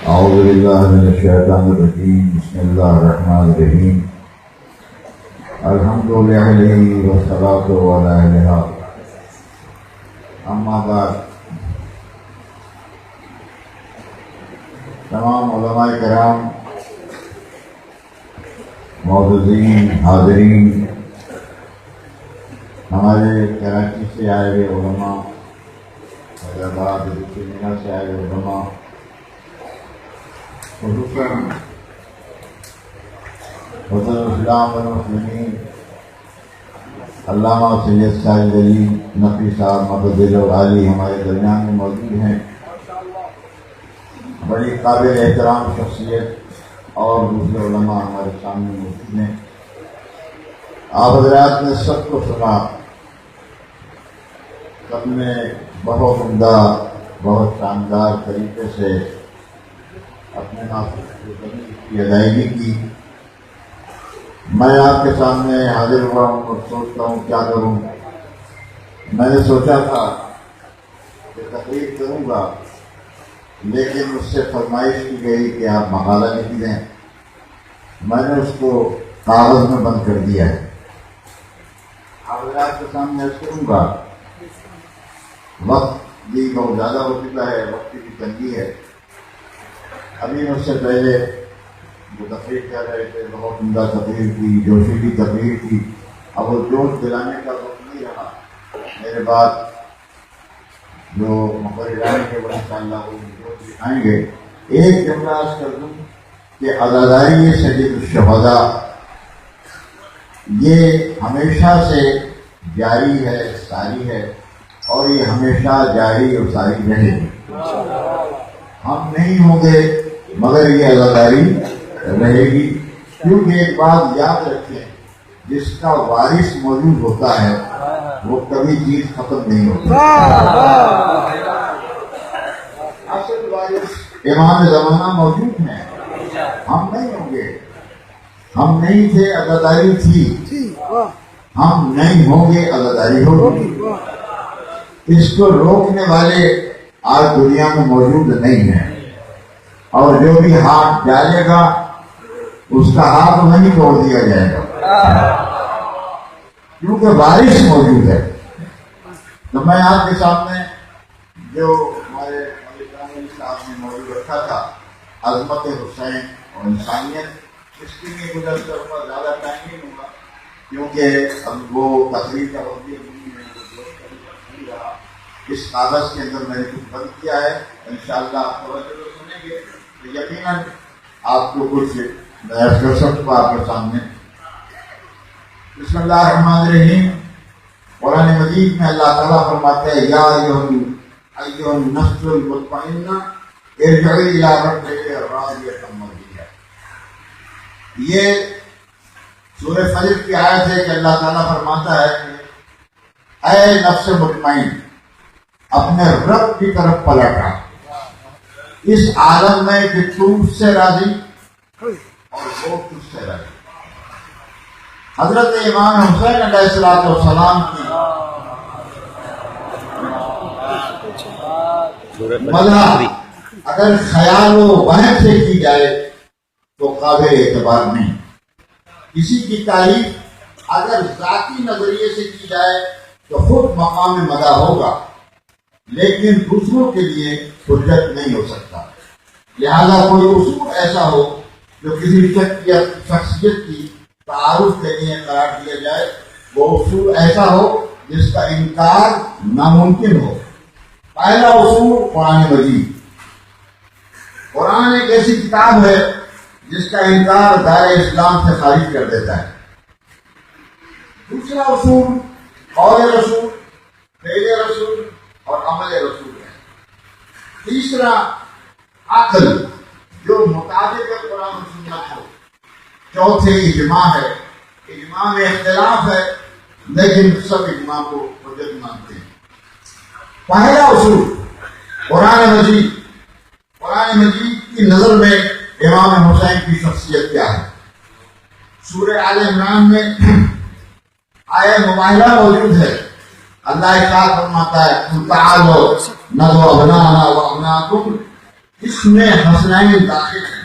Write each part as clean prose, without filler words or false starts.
أعوذ بالله من الشيطان الرجيم بسم الله الرحمن الرحيم الحمد لله والصلاة على أهلها أما بعد تمام علماء کرام، معززین، حاضرین، ہمارے کراچی سے آئے ہوئے علماء، حیدرآباد مینا سے آئے ہوئے علماء، خصوصاً حضرت اسلام والمسلمین علامہ سید ساجد علی نقوی صاحب مدد عالی ہمارے درمیان میں موجود ہیں، بڑی قابل احترام شخصیت، اور دوسرے علماء ہمارے سامنے موجود ہیں۔ آپ حضرات نے سب کو سنا، سب نے بہت عمدہ، بہت شاندار طریقے سے اپنے نافذ کی ادائیگی کی۔ میں آپ کے سامنے حاضر ہوا ہوں اور سوچتا ہوں کیا کروں۔ میں نے سوچا تھا کہ تقریر کروں گا، لیکن مجھ سے فرمائش کی گئی کہ آپ مقالہ لکھ دیں۔ میں نے اس کو کاغذ میں بند کر دیا ہے۔ آپ حضرات کے سامنے عرض کروں گا، وقت بھی بہت زیادہ ہو چکا ہے، وقت کی تنگی ہے۔ ابھی مجھ سے پہلے جو تقریر کر رہے تھے، بہت عمدہ تقریر کی، جوشیلی تقریر کی، اب وہ جوش دلانے کا وقت نہیں رہا۔ میرے بعد جو مقرر آئیں گے وہ انشاءاللہ وہ جوش دکھائیں گے۔ ایک جملہ عرض کر دوں کہ عزاداری سید الشہداء یہ ہمیشہ سے جاری ہے، ساری ہے، اور یہ ہمیشہ جاری اور ساری رہے گی۔ ہم نہیں ہوں گے مگر یہ عزاداری رہے گی، کیونکہ ایک بات یاد رکھیں، جس کا وارث موجود ہوتا ہے وہ کبھی چیز ختم نہیں ہوتی۔ اصل وارث امام زمانہ موجود ہیں، ہم نہیں ہوں گے۔ ہم نہیں تھے، عزاداری تھی، ہم نہیں ہوں گے، عزاداری ہوگی۔ اس کو روکنے والے آج دنیا میں موجود نہیں ہیں، اور جو بھی ہاتھ ڈالے گا اس کا ہاتھ نہیں توڑ دیا جائے گا، کیونکہ وارث موجود ہے۔ تو میں آپ کے سامنے جو ہمارے صاحب نے موضوع رکھا تھا، عظمت حسین اور انسانیت، اس کے لیے گزر کر زیادہ ٹائم نہیں لوں گا، کیونکہ اب وہ تقریر کا وقت نہیں رہا۔ اس کاغذ کے اندر میں نے کچھ بند کیا ہے، انشاءاللہ آپ توجہ سے سنیں گے تو یقیناً آپ کو کچھ نیا کر سکوں آپ کے سامنے۔ بسم اللہ الرحمن الرحیم۔ قرآن مجید میں اللہ تعالیٰ فرماتے ہیں، یا ایھا النفس المطمئنہ ارجعی الی ربک راضیۃ مرضیہ۔ یہ سورہ فجر کی آیت ہے کہ اللہ تعالیٰ فرماتا ہے کہ اے نفس مطمئن، اپنے رب کی طرف پلٹا اس عالم میں کہ تم سے راضی اور وہ تجھ سے راضی۔ حضرت امام حسین علیہ السلام کی مدح اگر خیال و وہم سے کی جائے تو قابل اعتبار نہیں۔ کسی کی تعریف اگر ذاتی نظریے سے کی جائے تو خود مقام مدح ہوگا، لیکن دوسروں کے لیے حجت نہیں ہو سکتا۔ لہذا کوئی اصول ایسا ہو جو کسی شخصیت کی تعارف کے لیے قرار دیا جائے، وہ اصول ایسا ہو جس کا انکار ناممکن ہو۔ پہلا اصول قرآن مجید۔ قرآن ایک ایسی کتاب ہے جس کا انکار دائرۂ اسلام سے خارج کر دیتا ہے۔ دوسرا اصول قول رسول، فعل رسول اور عمل رسول ہے۔ تیسرا عقل جو مطابق قرآن و سنت ہو۔ چوتھے اجماع ہے۔ اجماع میں اختلاف ہے، لیکن سب اجماع کو حجت مانتے ہیں۔ پہلا اصول قرآن مجید۔ قرآن مجید کی نظر میں امام حسین کی شخصیت کیا ہے؟ سورہ آل عمران میں آیہ مباہلہ موجود ہے۔ اللہ ارشاد فرماتا ہے، تعالوا ندعو ابناءنا وابناءکم اس میں حسنین داخل ہیں۔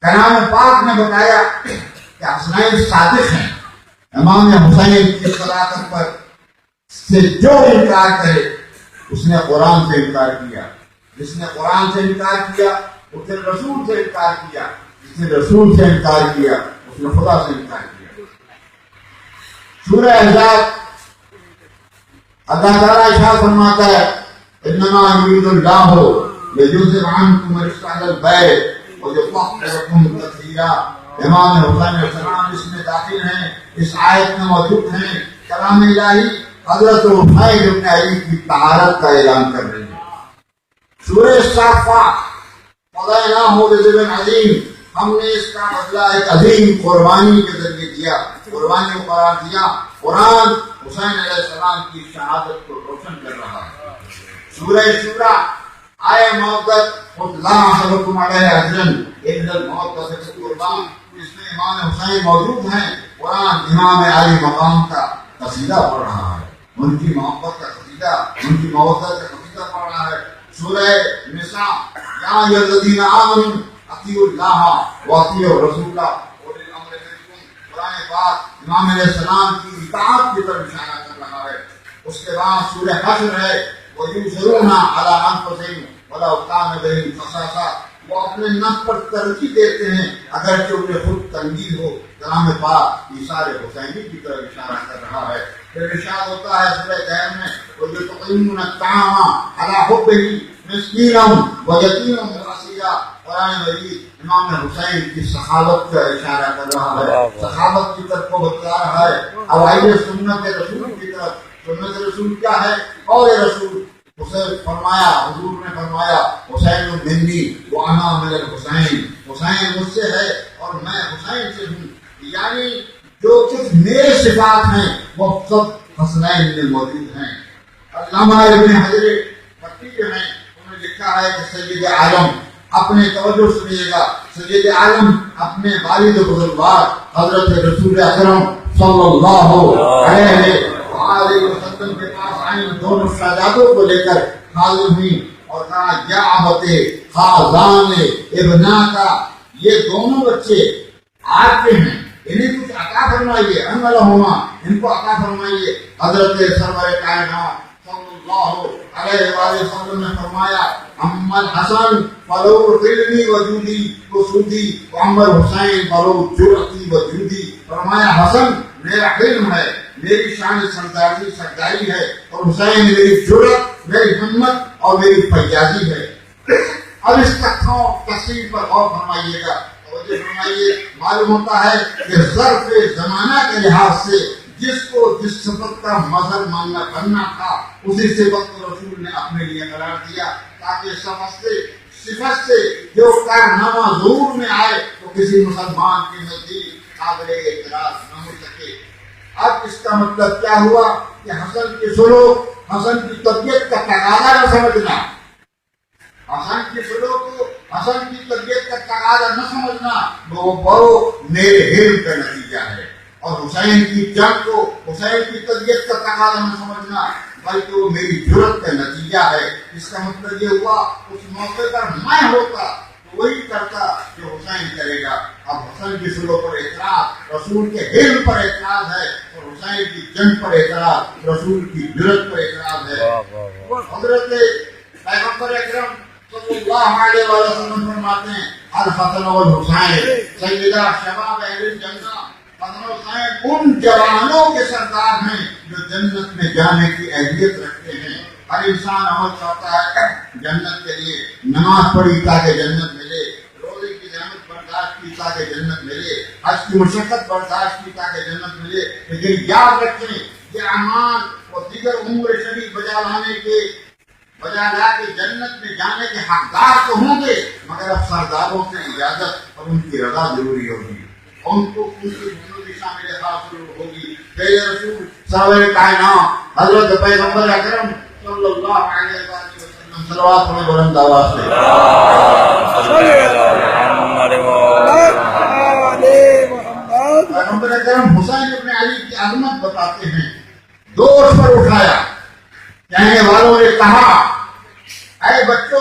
کلام پاک نے بتایا کہ حسنین صادق ہیں۔ امام حسین کی صداقت پر سے جو انکار کرے اس نے قرآن سے انکار کیا، جس نے قرآن سے انکار کیا اس نے رسول سے انکار کیا، جس نے رسول سے انکار کیا اس نے خدا سے انکار کیا۔ سورہ احزاب اللہ تعالیٰ ارشاد فرماتا ہے انما یرید اللہ لیذهب عنکم الرجس اہل البیت ویطہرکم تطہیرا۔ امام حسین علیہ السلام اس میں داخل ہیں، اس آیت میں موجود ہیں۔ کلام الہی حضرت حسین ابن علی کی طہارت کا اعلان کر رہے ہیں۔ سورہ صافات فدیناہ بذبح عظیم، ہم نے اس کا بدلہ ایک عظیم قربانی کے ذریعے دیا، قربانی کو قرار دیا۔ قرآن حسین علیہ السلام کی شہادت کو روشن کر رہا ہے۔ سورہ شورا آئے موقت خود لا حضرتم علیہ حجرن الا الموت کا قربان، اس میں امام حسین موجود ہیں۔ قرآن امام علی مقام کا قصیدہ پڑھ رہا ہے، ان کی محبت کا قصیدہ، ان کی محبت کا قصیدہ پڑھ رہا ہے۔ سورہ نساء یا ایھا الذین آمنوا اطیعوا اللہ واطیعوا الرسول اولی الامر منکم، قرآن پاک امام علیہ السلام کی اطاعت کی طرف اشارہ کر رہا ہے۔ اس کے بعد سورہ حشر ہے وَيُؤْثِرُونَ عَلَىٰ أَنفُسِهِمْ وَلَوْ كَانَ بِهِمْ خَصَاصَةٌ، وہ اپنے نفس پر ترجیح دیتے ہیں اگرچہ انہیں خود تنگی ہو۔ کلام پاک ایثار حسینی کی طرف اشارہ کر رہا ہے۔ پھر ارشاد ہوتا ہے سورہ قہر میں وَيُطْعِمُونَ الطَّعَامَ عَلَىٰ حُبِّهِ مِسْكِينًا وَيَتِيمًا وَأَسِيرًا۔ قرآن مجید امام حسین کی سخاوت کا اشارہ کر رہا ہے، سخاوت کی طرف کو بتلا رہا ہے۔ اب آئیے سنت رسول کی طرف۔ سنت رسول کیا ہے؟ اور رسول حسین فرمایا، حضور نے فرمایا حسین منی وانا من الحسین، حسین مجھ سے ہے اور میں حسین سے ہوں، یعنی جو کچھ میرے صفات ہیں وہ سب حسنین میں موجود ہیں۔ علامہ ابن حجر پٹی جو ہیں انہوں نے لکھا ہے کہ سید عالم، اپنے توجہ سنیے گا، سید عالم اپنے والد بزرگوار حضرت رسول اکرم صلی اللہ علیہ وسلم کے پاس آئیں، دونوں شہزادوں کو لے کر حاضر ہوئی اور کہا یا ابت خاذان ابنا کا، یہ دونوں بچے آپ کے ہیں، انہیں کچھ عطا فرمائیے، ان لہما، ان کو عطا فرمائیے۔ حضرت سرور کائنات صلی اللہ علیہ وآلہ وسلم نے فرمایا اما الحسن فلو علمی وجودی وسودی واما الحسین فلو جرأتی وجودی۔ فرمایا حسن میرا علم ہے، میری شان سرداری ہے، اور حسین میری جرأت، میری ہمت اور میری فیاضی ہے۔ اب اس تقسیم پر غور فرمائیے گا، توجہ فرمائیے۔ معلوم ہوتا ہے کہ ظرف زمانہ کے لحاظ سے جس کو جس صفت کا مظہر ماننا بننا تھا اسی صفت کو رسول نے اپنے لیے قرار دیا، تاکہ صفت سے جو کارنامہ ظہور میں آئے تو کسی مسلمان کے نزدیک قابل اعتراض نہ ہو سکے۔ اب اس کا مطلب کیا ہوا کہ حسن کے سلوک، حسن کی طبیعت کا تقاضا نہ سمجھنا، حسن کے سلوک کو حسن کی طبیعت کا تقاضا نہ سمجھنا، وہ میرے علم کا نتیجہ ہے، اور حسین کی جنگ کو حسین کی طبیعت کا تقاضا نہ سمجھنا بلکہ وہ میری جرأت کا نتیجہ ہے۔ اس کا مطلب یہ ہوا اس موقع پر میں ہوتا تو وہی کرتا جو حسین کرے گا۔ اب حسن کی سلوک پر اعتراض رسول کے علم پر اعتراض ہے، اور حسین کی جنگ پر اعتراض رسول کی جرأت پر اعتراض ہے۔ حضرت پیغمبر اکرم صلی اللہ علیہ وسلم فرماتے ہیں الحسن والحسین سیدہ شباب اہل الجنہ، حسن حسین ان جوانوں کے سردار ہیں جو جنت میں جانے کی اہلیت رکھتے ہیں۔ ہر انسان عمل چاہتا ہے جنت کے لیے، نماز پڑھی تاکہ جنت ملے، روزے کی زحمت برداشت کی تاکہ جنت ملے، حج کی مشقت برداشت کی تاکہ جنت ملے، لیکن یاد رکھیں یہ اعمال اور دیگر امور شریف بجا لانے کے بجا لا کے جنت میں جانے کے حقدار تو ہوں گے، مگر اب سرداروں سے اجازت اور ان کی رضا ضروری ہوگی، ان کو ان کی بنیادی شامل خاص ضرور ہوگی۔ میرے رسول سرور کائنات حضرت پیغمبر اکرم صلی اللہ علیہ وسلم صلوات میں بلند آواز سے پیغمبر اکرم حسین ابن علی کی عظمت بتاتے ہیں۔ دوش پر اٹھایا، کہنے والوں نے کہا اے بچوں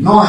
9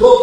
2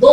2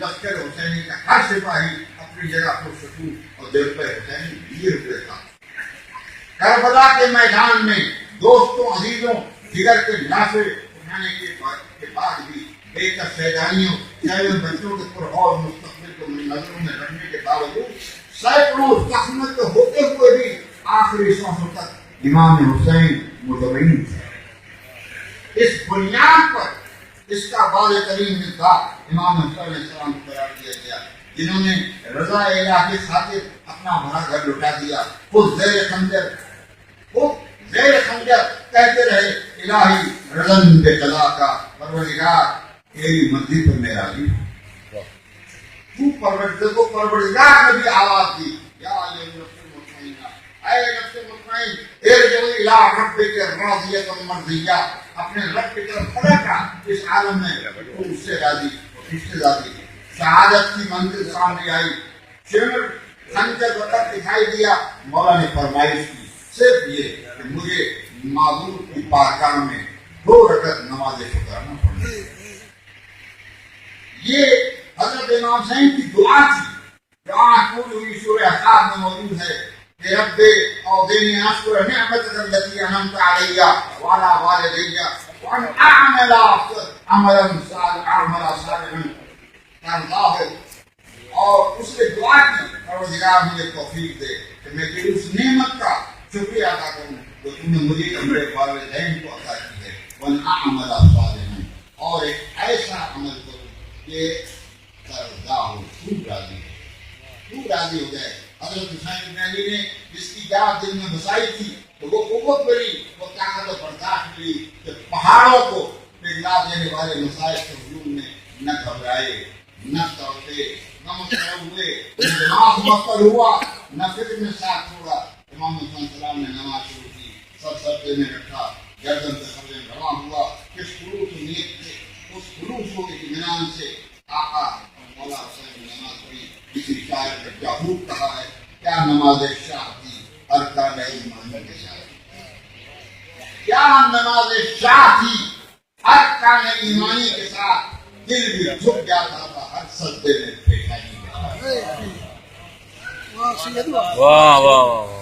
لشکر حسینی کا ہر سپاہی اپنی جگہ پر سکون اور دل پہ حسینی لیے ہوئے تھا. کربلا کے میدان میں دوستوں عزیزوں جگر کے لاشیں اٹھانے کے بعد بھی بے کس سیدانیوں چاہے بچوں کے پرہور مستقبل کو نظروں میں رکھنے کے باوجود سینکڑوں زخمت ہوتے ہوئے بھی آخری سانسوں تک امام حسین مطمئن تھے. اس بنیاد پر اس کا واضح ترین مثال امام حسین علیہ السلام کو قرار دیا گیا جنہوں نے رضا الہی کی خاطر اپنا بھرا گھر لٹا دیا. خود زیر خنجر کہتے رہے الہی رضن بے قضا کا پروردگار تیری مرضی پر میں راضی ہوں. تو پروردگار نے بھی آواز دی یا نفس مطمئنہ اے نفس مطمئن ارجعی الی ربک راضیۃ مرضیہ اپنے رب کی طرف پلٹ آ. اس عالم میں تو اس سے راضی اور اس سے راضی. شہادت کی منزل سامنے آئی. شمر خنجر وقت دکھائی دیا. مولا نے فرمائش کی صرف یہ کہ مجھے معبود کی پاکان میں 2 رکعت نماز شکرانہ پڑھنی. یہ حضرت امام حسین کی دعا تھی جو آج پوری ہوئی سورہ احقاف میں موجود ہے کہ رب اوزینی اشکر نعمتک التی انعمت علی وعلی والدی وان اعمل عملا صالحا ترضاه. اور اس نے دعا کی پروردگار مجھے توفیق دے کہ میں تیری اس نعمت کا شکریہ ادا کروں جو تم نے مجھے اپنے والدین کو عطا کی ہے. وان اعمل صالحا اور ایک ایسا عمل کروں کہ ترضاه تو راضی ہو جائے. حضرت حسین بن علی نے جس کی یاد دل میں بسائی تھی تو وہ قوت ملی, وہ طاقت و برداشت ملی کہ پہاڑوں کو پگھلا دینے والے مسائل کے ہجوم میں نہ گھبرائے, نہ دوڑے, نہ متحرک ہوئے, نہ دماغ مفل ہوا, نہ فکر میں ساتھ چھوڑا. امام حسین السلام نے نماز شروع کی, سب سجدے میں رکھا, گردن سے قبضے رواں ہوا. کس خلوص و نیت سے, اس خلوص و اطمینان سے آقا اور مولا حسین نے نماز پڑھی. کسی شاعر نے یعقوب کہا ہے کیا نماز شاہ تھی ارکان ایمانی کے ساتھ. کیا نماز شاہ تھی ارکان ایمانی کے ساتھ. دل بھی جھک جاتا تھا ہر سجدے میں پیشانی کے ساتھ. واہ واہ واہ.